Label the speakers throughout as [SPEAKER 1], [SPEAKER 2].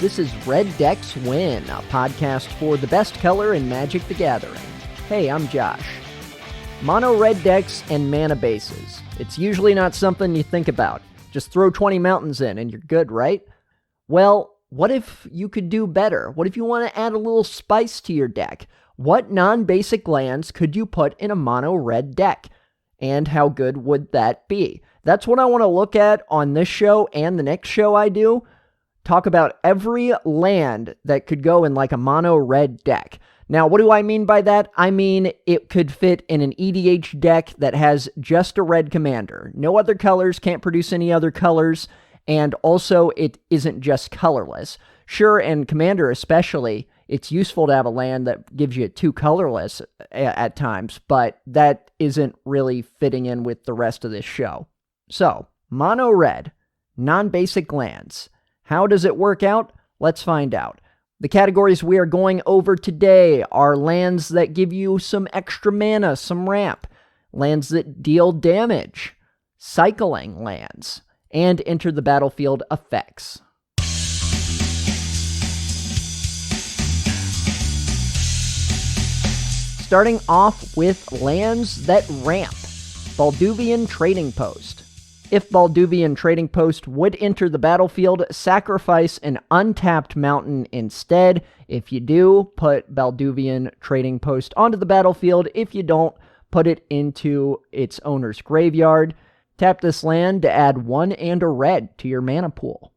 [SPEAKER 1] This is Red Decks Win, a podcast for the best color in Magic the Gathering. Hey, I'm Josh. Mono red decks and mana bases. It's usually not something you think about. Just throw 20 mountains in and you're good, right? Well, what if you could do better? What if you want to add a little spice to your deck? What non-basic lands could you put in a mono red deck? And how good would that be? That's what I want to look at on this show and the next show I do. Talk about every land that could go in like a mono red deck. Now, what do I mean by that? I mean it could fit in an EDH deck that has just a red commander. No other colors, can't produce any other colors, and also it isn't just colorless. Sure, and commander especially, it's useful to have a land that gives you two colorless at times, but that isn't really fitting in with the rest of this show. So, mono red, non-basic lands. How does it work out? Let's find out. The categories we are going over today are lands that give you some extra mana, some ramp, lands that deal damage, cycling lands, and enter the battlefield effects. Starting off with lands that ramp. Balduvian Trading Post. If Balduvian Trading Post would enter the battlefield, sacrifice an untapped mountain instead. If you do, put Balduvian Trading Post onto the battlefield. If you don't, put it into its owner's graveyard. Tap this land to add 1 and a red to your mana pool.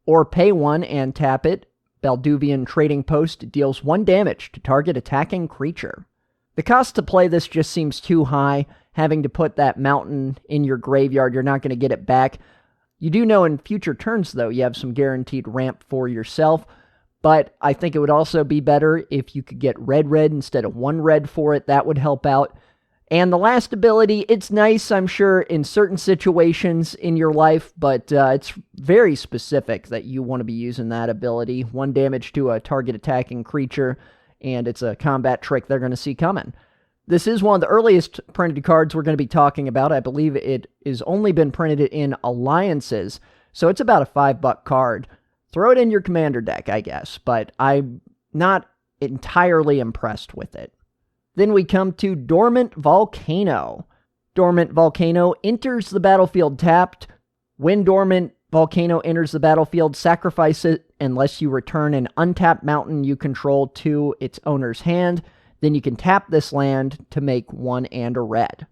[SPEAKER 1] Or pay 1 and tap it. Balduvian Trading Post deals 1 damage to target attacking creature. The cost to play this just seems too high. Having to put that mountain in your graveyard, you're not going to get it back. You do know in future turns, though, you have some guaranteed ramp for yourself, but I think it would also be better if you could get red instead of 1 red for it. That would help out. And the last ability, it's nice, I'm sure, in certain situations in your life, but it's very specific that you want to be using that ability. 1 damage to a target attacking creature, and it's a combat trick they're going to see coming. This is one of the earliest printed cards we're going to be talking about. I believe it is only been printed in Alliances, so it's about a $5 card. Throw it in your commander deck, I guess, but I'm not entirely impressed with it. Then we come to Dormant Volcano. Dormant Volcano enters the battlefield tapped. When Dormant Volcano enters the battlefield, sacrifice it unless you return an untapped mountain you control to its owner's hand. Then you can tap this land to make 1 and a red.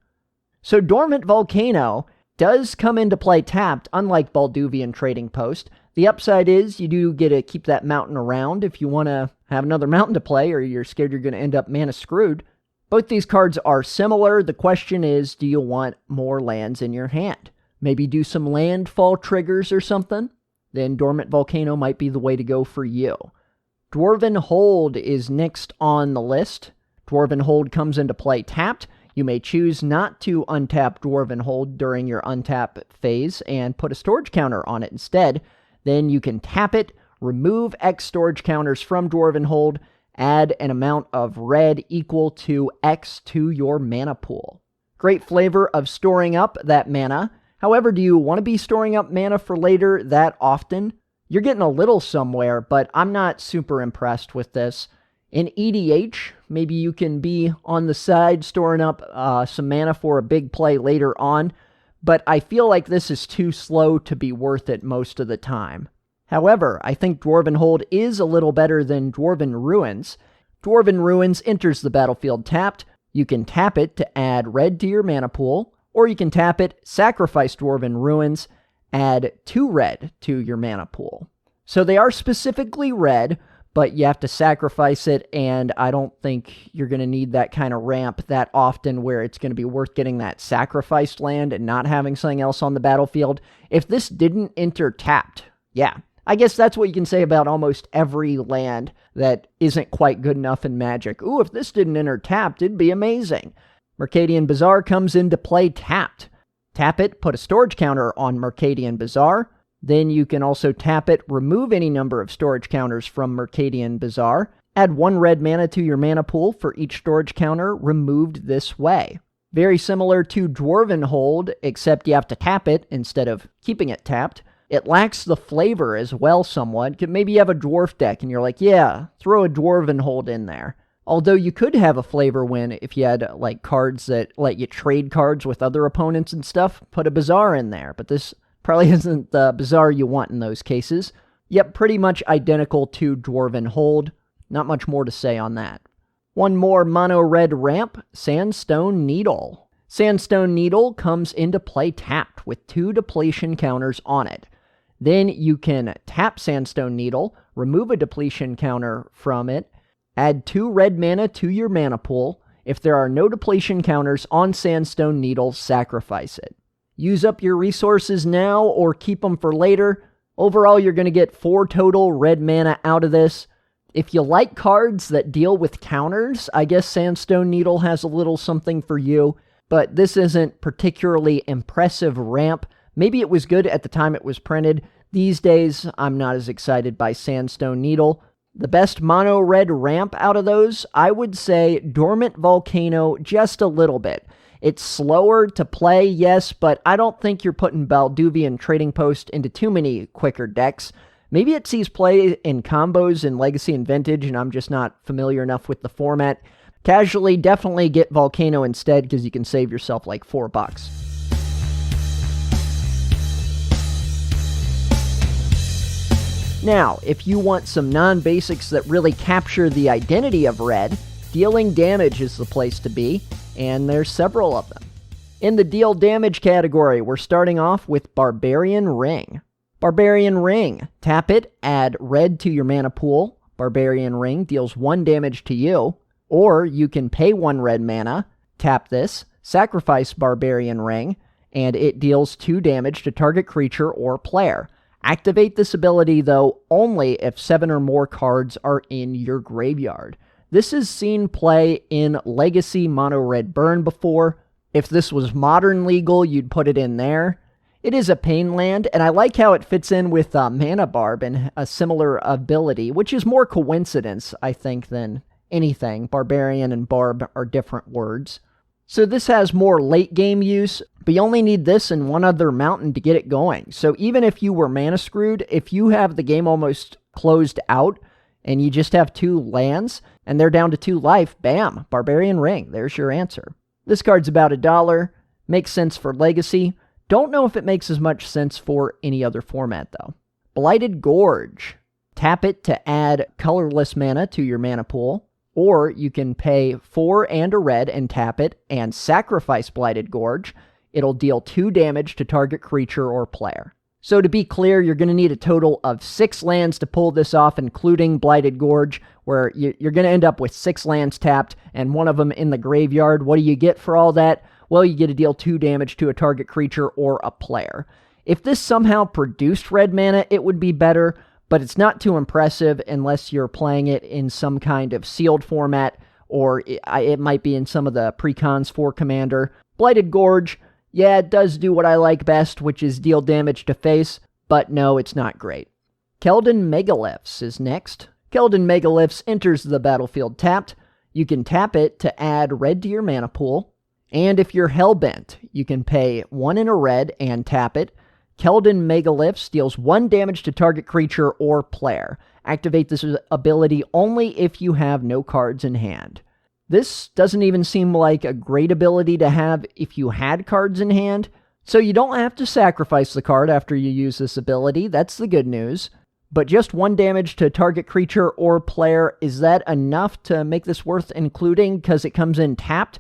[SPEAKER 1] So Dormant Volcano does come into play tapped, unlike Balduvian Trading Post. The upside is you do get to keep that mountain around if you want to have another mountain to play or you're scared you're going to end up mana screwed. Both these cards are similar. The question is, do you want more lands in your hand? Maybe do some landfall triggers or something? Then Dormant Volcano might be the way to go for you. Dwarven Hold is next on the list. Dwarven Hold comes into play tapped. You may choose not to untap Dwarven Hold during your untap phase and put a storage counter on it instead. Then you can tap it, remove X storage counters from Dwarven Hold, add an amount of red equal to X to your mana pool. Great flavor of storing up that mana. However, do you want to be storing up mana for later that often? You're getting a little somewhere, but I'm not super impressed with this. In EDH, maybe you can be on the side storing up some mana for a big play later on, but I feel like this is too slow to be worth it most of the time. However, I think Dwarven Hold is a little better than Dwarven Ruins. Dwarven Ruins enters the battlefield tapped. You can tap it to add red to your mana pool, or you can tap it, sacrifice Dwarven Ruins, add 2 red to your mana pool. So they are specifically red, but you have to sacrifice it, and I don't think you're going to need that kind of ramp that often where it's going to be worth getting that sacrificed land and not having something else on the battlefield. If this didn't enter tapped, yeah, I guess that's what you can say about almost every land that isn't quite good enough in Magic. Ooh, if this didn't enter tapped, it'd be amazing. Mercadian Bazaar comes into play tapped. Tap it, put a storage counter on Mercadian Bazaar. Then you can also tap it, remove any number of storage counters from Mercadian Bazaar, add 1 red mana to your mana pool for each storage counter removed this way. Very similar to Dwarven Hold, except you have to tap it instead of keeping it tapped. It lacks the flavor as well somewhat. Maybe you have a dwarf deck and you're like, yeah, throw a Dwarven Hold in there. Although you could have a flavor win if you had like cards that let you trade cards with other opponents and stuff. Put a Bazaar in there, but this probably isn't the Bazaar you want in those cases. Yep, pretty much identical to Dwarven Hold. Not much more to say on that. One more Mono Red ramp, Sandstone Needle. Sandstone Needle comes into play tapped with 2 depletion counters on it. Then you can tap Sandstone Needle, remove a depletion counter from it, add 2 red mana to your mana pool. If there are no depletion counters on Sandstone Needle, sacrifice it. Use up your resources now or keep them for later. Overall, you're going to get 4 total red mana out of this. If you like cards that deal with counters, I guess Sandstone Needle has a little something for you, but this isn't particularly impressive ramp. Maybe it was good at the time it was printed. These days, I'm not as excited by Sandstone Needle. The best Mono Red ramp out of those, I would say Dormant Volcano just a little bit. It's slower to play, yes, but I don't think you're putting Balduvian Trading Post into too many quicker decks. Maybe it sees play in combos in Legacy and Vintage, and I'm just not familiar enough with the format. Casually, definitely get Volcano instead, because you can save yourself like $4. Now, if you want some non-basics that really capture the identity of Red, dealing damage is the place to be, and there's several of them. In the deal damage category, we're starting off with Barbarian Ring. Barbarian Ring. Tap it, add red to your mana pool. Barbarian Ring deals 1 damage to you. Or you can pay 1 red mana, tap this, sacrifice Barbarian Ring, and it deals 2 damage to target creature or player. Activate this ability, though, only if 7 or more cards are in your graveyard. This has seen play in Legacy Mono Red Burn before. If this was Modern legal, you'd put it in there. It is a pain land, and I like how it fits in with Mana Barb and a similar ability, which is more coincidence, I think, than anything. Barbarian and Barb are different words. So this has more late game use, but you only need this and 1 other mountain to get it going. So even if you were mana screwed, if you have the game almost closed out and you just have 2 lands and they're down to 2 life, bam, Barbarian Ring, there's your answer. This card's about $1, makes sense for Legacy. Don't know if it makes as much sense for any other format though. Blighted Gorge. Tap it to add colorless mana to your mana pool. Or you can pay 4 and a red and tap it and sacrifice Blighted Gorge. It'll deal 2 damage to target creature or player. So to be clear, you're going to need a total of 6 lands to pull this off, including Blighted Gorge, where you're going to end up with 6 lands tapped and 1 of them in the graveyard. What do you get for all that? Well, you get to deal 2 damage to a target creature or a player. If this somehow produced red mana, it would be better, but it's not too impressive unless you're playing it in some kind of sealed format, or it might be in some of the precons for Commander. Blighted Gorge, yeah, it does do what I like best, which is deal damage to face, but no, it's not great. Keldon Megaliths is next. Keldon Megaliths enters the battlefield tapped. You can tap it to add red to your mana pool, and if you're Hellbent, you can pay 1 and a red and tap it. Keldon Megaliths deals 1 damage to target creature or player. Activate this ability only if you have no cards in hand. This doesn't even seem like a great ability to have if you had cards in hand, so you don't have to sacrifice the card after you use this ability. That's the good news. But just 1 damage to target creature or player, is that enough to make this worth including because it comes in tapped?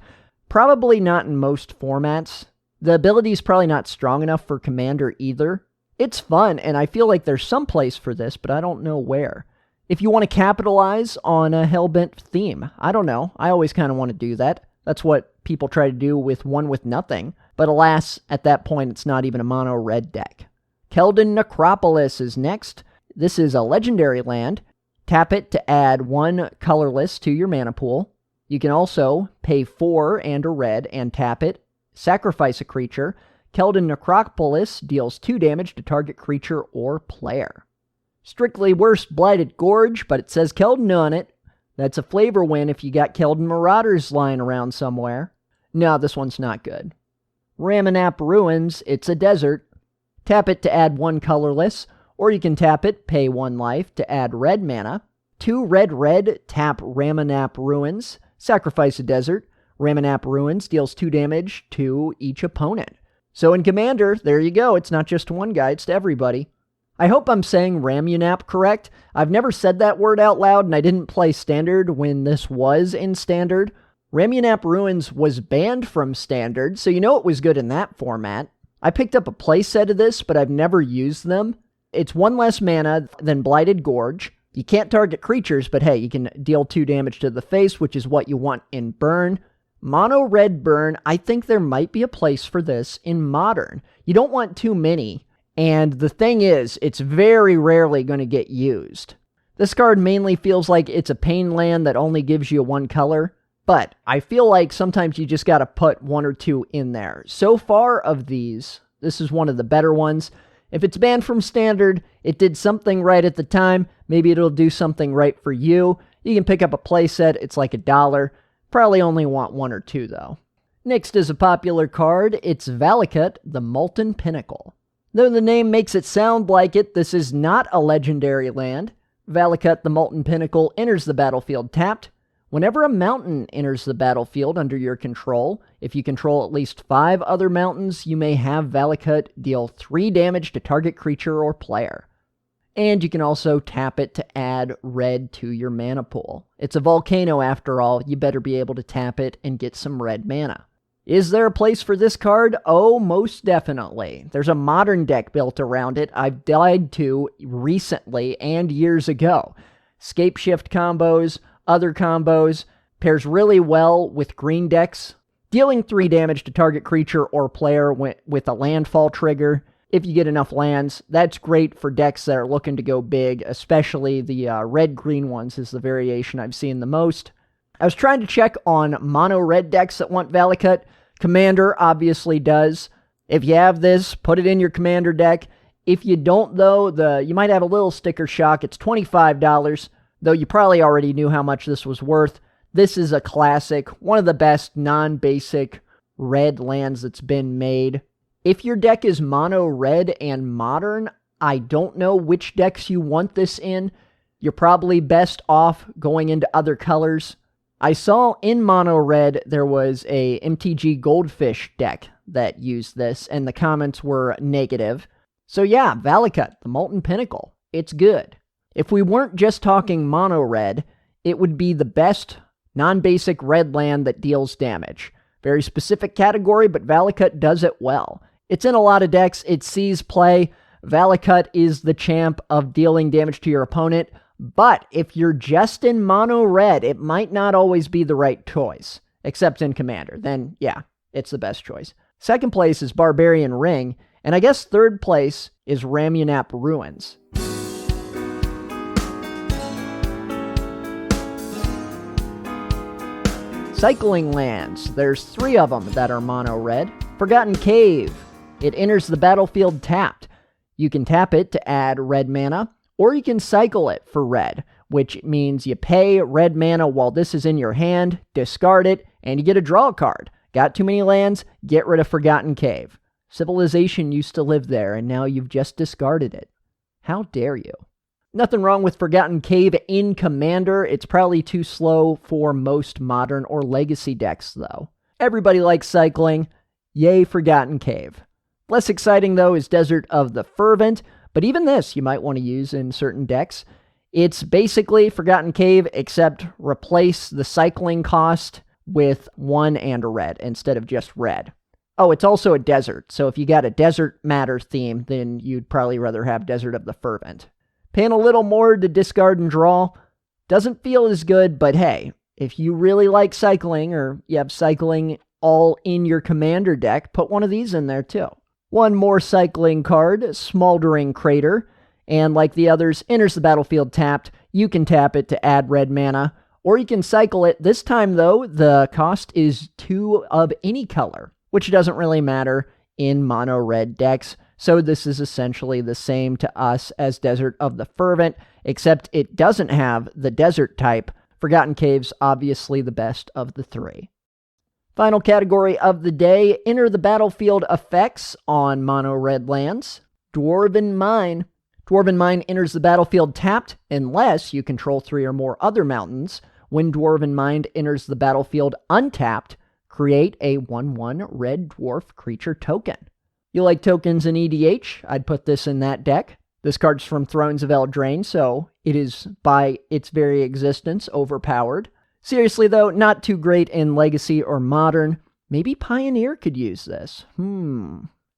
[SPEAKER 1] Probably not in most formats. The ability is probably not strong enough for Commander either. It's fun, and I feel like there's some place for this, but I don't know where. If you want to capitalize on a Hellbent theme, I don't know. I always kind of want to do that. That's what people try to do with One with Nothing. But alas, at that point, it's not even a mono red deck. Keldon Necropolis is next. This is a legendary land. Tap it to add 1 colorless to your mana pool. You can also pay 4 and a red and tap it. Sacrifice a creature. Keldon Necropolis deals 2 damage to target creature or player. Strictly worst Blighted Gorge, but it says Keldon on it. That's a flavor win if you got Keldon Marauders lying around somewhere. No, this one's not good. Ramunap Ruins, it's a desert. Tap it to add 1 colorless, or you can tap it, pay 1 life to add red mana. 2 red, tap Ramunap Ruins, sacrifice a desert. Ramunap Ruins deals 2 damage to each opponent. So in Commander, there you go, it's not just one guy, it's to everybody. I hope I'm saying Ramunap correct. I've never said that word out loud, and I didn't play Standard when this was in Standard. Ramunap Ruins was banned from Standard, so you know it was good in that format. I picked up a playset of this, but I've never used them. It's 1 less mana than Blighted Gorge. You can't target creatures, but hey, you can deal 2 damage to the face, which is what you want in Burn. Mono Red Burn, I think there might be a place for this in Modern. You don't want too many, and the thing is, it's very rarely going to get used. This card mainly feels like it's a pain land that only gives you 1 color, but I feel like sometimes you just got to put 1 or 2 in there. So far of these, this is one of the better ones. If it's banned from Standard, it did something right at the time. Maybe it'll do something right for you. You can pick up a playset. It's like $1. Probably only want 1 or 2, though. Next is a popular card. It's Valakut, the Molten Pinnacle. Though the name makes it sound like it, this is not a legendary land. Valakut, the Molten Pinnacle, enters the battlefield tapped. Whenever a mountain enters the battlefield under your control, if you control at least 5 other mountains, you may have Valakut deal 3 damage to target creature or player. And you can also tap it to add red to your mana pool. It's a volcano after all, you better be able to tap it and get some red mana. Is there a place for this card? Oh, most definitely. There's a Modern deck built around it I've died to recently and years ago. Scapeshift combos, other combos, pairs really well with green decks, dealing 3 damage to target creature or player with a landfall trigger. If you get enough lands, that's great for decks that are looking to go big, especially the red-green ones is the variation I've seen the most. I was trying to check on mono red decks that want Valakut. Commander obviously does. If you have this, put it in your Commander deck. If you don't, though, you might have a little sticker shock. It's $25. Though you probably already knew how much this was worth. This is a classic, one of the best non-basic red lands that's been made. If your deck is mono red and modern, I don't know which decks you want this in. You're probably best off going into other colors. I saw in mono red there was a MTG Goldfish deck that used this, and the comments were negative. So yeah, Valakut, the Molten Pinnacle, it's good. If we weren't just talking mono red, it would be the best non-basic red land that deals damage. Very specific category, but Valakut does it well. It's in a lot of decks, it sees play. Valakut is the champ of dealing damage to your opponent, but if you're just in mono red, it might not always be the right choice, except in Commander. Then, yeah, it's the best choice. Second place is Barbarian Ring, and I guess third place is Ramunap Ruins. Cycling lands. There's 3 of them that are mono red. Forgotten Cave. It enters the battlefield tapped. You can tap it to add red mana, or you can cycle it for red, which means you pay red mana while this is in your hand, discard it, and you get a draw card. Got too many lands? Get rid of Forgotten Cave. Civilization used to live there, and now you've just discarded it. How dare you? Nothing wrong with Forgotten Cave in Commander. It's probably too slow for most Modern or Legacy decks, though. Everybody likes cycling. Yay, Forgotten Cave. Less exciting, though, is Desert of the Fervent, but even this you might want to use in certain decks. It's basically Forgotten Cave, except replace the cycling cost with 1 and a red instead of just red. Oh, it's also a desert, so if you got a desert matter theme, then you'd probably rather have Desert of the Fervent. Paying a little more to discard and draw doesn't feel as good, but hey, if you really like cycling, or you have cycling all in your Commander deck, put one of these in there too. One more cycling card, Smoldering Crater, and like the others, enters the battlefield tapped. You can tap it to add red mana, or you can cycle it. This time, though, the cost is 2 of any color, which doesn't really matter in mono red decks. So this is essentially the same to us as Desert of the Fervent, except it doesn't have the desert type. Forgotten Cave's obviously the best of the 3. Final category of the day, enter the battlefield effects on mono red lands. Dwarven Mine. Dwarven Mine enters the battlefield tapped unless you control 3 or more other mountains. When Dwarven Mine enters the battlefield untapped, create a 1/1 red dwarf creature token. You like tokens in EDH? I'd put this in that deck. This card's from Thrones of Eldraine, so it is by its very existence overpowered. Seriously though, not too great in Legacy or Modern. Maybe Pioneer could use this.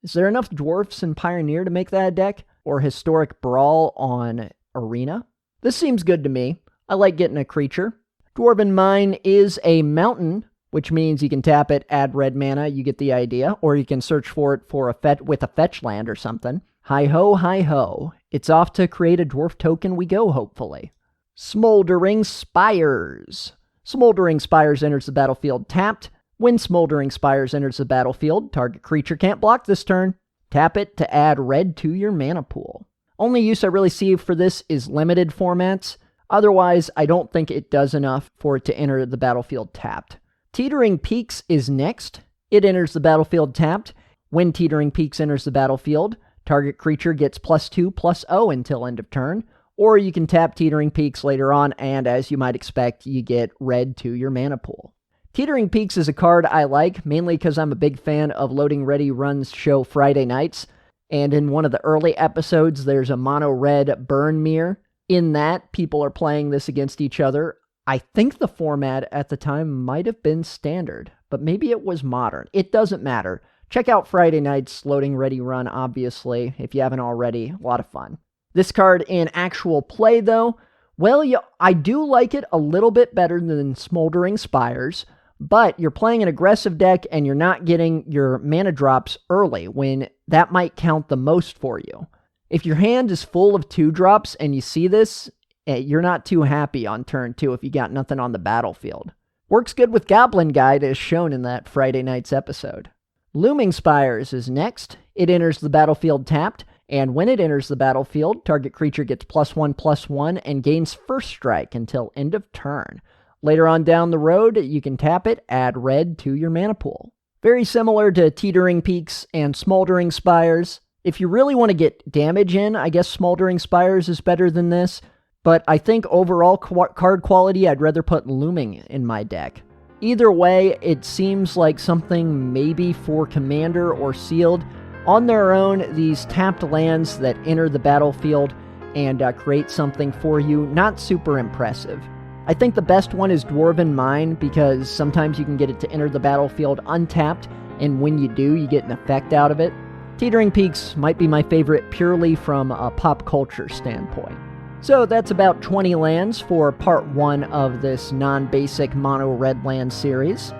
[SPEAKER 1] Is there enough dwarfs in Pioneer to make that a deck? Or Historic Brawl on Arena? This seems good to me. I like getting a creature. Dwarven Mine is a mountain, which means you can tap it, add red mana, you get the idea, or you can search for it for with a fetch land or something. Hi-ho, hi-ho. It's off to create a dwarf token we go, hopefully. Smoldering Spires. Smoldering Spires enters the battlefield tapped. When Smoldering Spires enters the battlefield, target creature can't block this turn. Tap it to add red to your mana pool. Only use I really see for this is limited formats. Otherwise, I don't think it does enough for it to enter the battlefield tapped. Teetering Peaks is next. It enters the battlefield tapped. When Teetering Peaks enters the battlefield, target creature gets +2/+0 until end of turn, or you can tap Teetering Peaks later on, and as you might expect, you get red to your mana pool. Teetering Peaks is a card I like, mainly because I'm a big fan of Loading Ready Run's show Friday nights, and in one of the early episodes, there's a Mono Red Burn Mirror. In that, people are playing this against each other. I think the format at the time might have been standard, but maybe it was modern. It doesn't matter. Check out Friday night's Loading Ready Run, obviously, if you haven't already. A lot of fun. This card in actual play, though, well, I do like it a little bit better than Smoldering Spires, but you're playing an aggressive deck and you're not getting your mana drops early, when that might count the most for you. If your hand is full of 2-drops and you see this, you're not too happy on turn 2 if you got nothing on the battlefield. Works good with Goblin Guide, as shown in that Friday night's episode. Looming Spires is next. It enters the battlefield tapped, and when it enters the battlefield, target creature gets +1/+1 and gains first strike until end of turn. Later on down the road, you can tap it, add red to your mana pool. Very similar to Teetering Peaks and Smoldering Spires. If you really want to get damage in, I guess Smoldering Spires is better than this. But I think overall card quality, I'd rather put Looming in my deck. Either way, it seems like something maybe for Commander or Sealed. On their own, these tapped lands that enter the battlefield and create something for you, not super impressive. I think the best one is Dwarven Mine, because sometimes you can get it to enter the battlefield untapped, and when you do, you get an effect out of it. Teetering Peaks might be my favorite purely from a pop culture standpoint. So that's about 20 lands for part 1 of this non-basic Mono Red Land series.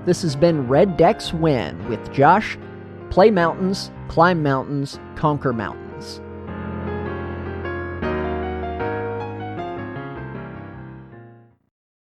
[SPEAKER 1] This has been Red Decks Win with Josh. Play mountains, climb mountains, conquer mountains.